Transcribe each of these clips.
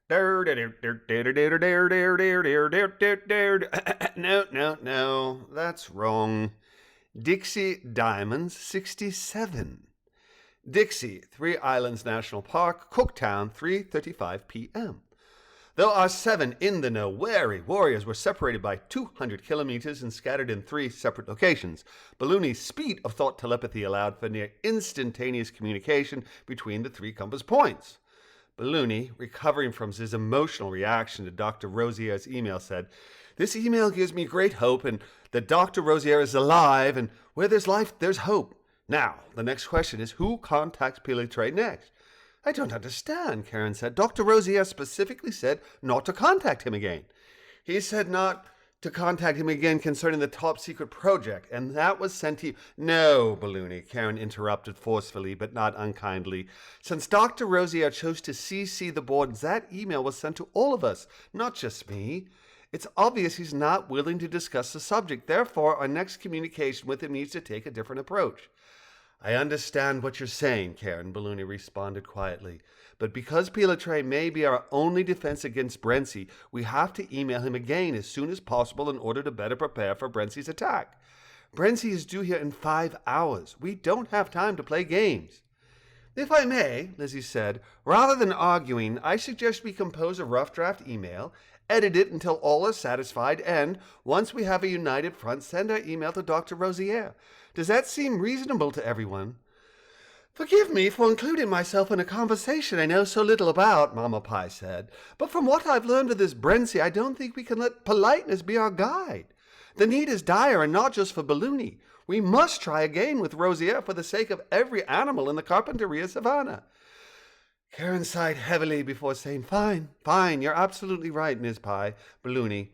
No, that's wrong. Dixie Diamonds, 67. Dixie, Three Islands National Park, Cooktown, 3:35 p.m. Though our 7 in-the-know wary warriors were separated by 200 kilometers and scattered in 3 separate locations, Balloony's speed of thought telepathy allowed for near instantaneous communication between the 3 compass points. Balloony, recovering from his emotional reaction to Dr. Rosier's email, said, "This email gives me great hope, and that Dr. Rosier is alive, and where there's life, there's hope. Now, the next question is, who contacts Piletre next?" "I don't understand," Karen said. "Dr. Rosier specifically said not to contact him again." "He said not to contact him again concerning the top-secret project, and that was sent to you." "No, Balloony," Karen interrupted forcefully but not unkindly. "Since Dr. Rosier chose to CC the board, that email was sent to all of us, not just me. It's obvious he's not willing to discuss the subject. Therefore, our next communication with him needs to take a different approach." "I understand what you're saying," Karen, Balloony responded quietly. "But because Piletre may be our only defense against Brency, we have to email him again as soon as possible in order to better prepare for Brency's attack. Brency is due here in 5 hours. We don't have time to play games." "If I may," Lizzie said, "rather than arguing, I suggest we compose a rough draft email, edit it until all are satisfied, and, once we have a united front, send our email to Dr. Rosier. Does that seem reasonable to everyone?" "Forgive me for including myself in a conversation I know so little about," Mama Pie said, "but from what I've learned of this Brency, I don't think we can let politeness be our guide. The need is dire, and not just for Balloony. We must try again with Rosier for the sake of every animal in the Carpinteria Savannah." Karen sighed heavily before saying, Fine, you're absolutely right, Ms. Pie, Balloony.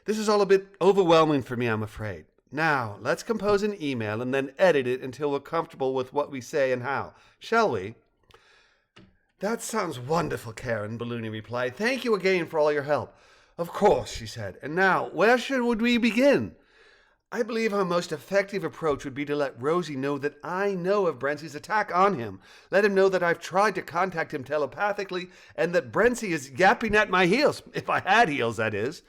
This is all a bit overwhelming for me, I'm afraid. Now, let's compose an email and then edit it until we're comfortable with what we say and how. Shall we?" "That sounds wonderful, Karen," Balloony replied. "Thank you again for all your help." "Of course," she said. "And now, where would we begin?" "I believe our most effective approach would be to let Rosie know that I know of Brency's attack on him. Let him know that I've tried to contact him telepathically and that Brency is yapping at my heels, if I had heels, that is.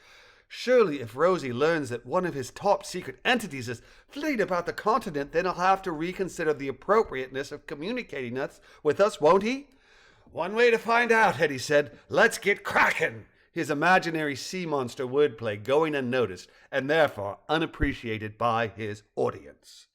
Surely if Rosie learns that one of his top-secret entities is fleeing about the continent, then he'll have to reconsider the appropriateness of communicating with us, won't he?" "One way to find out," Hetty said. "Let's get cracking." His imaginary sea monster wordplay going unnoticed and therefore unappreciated by his audience.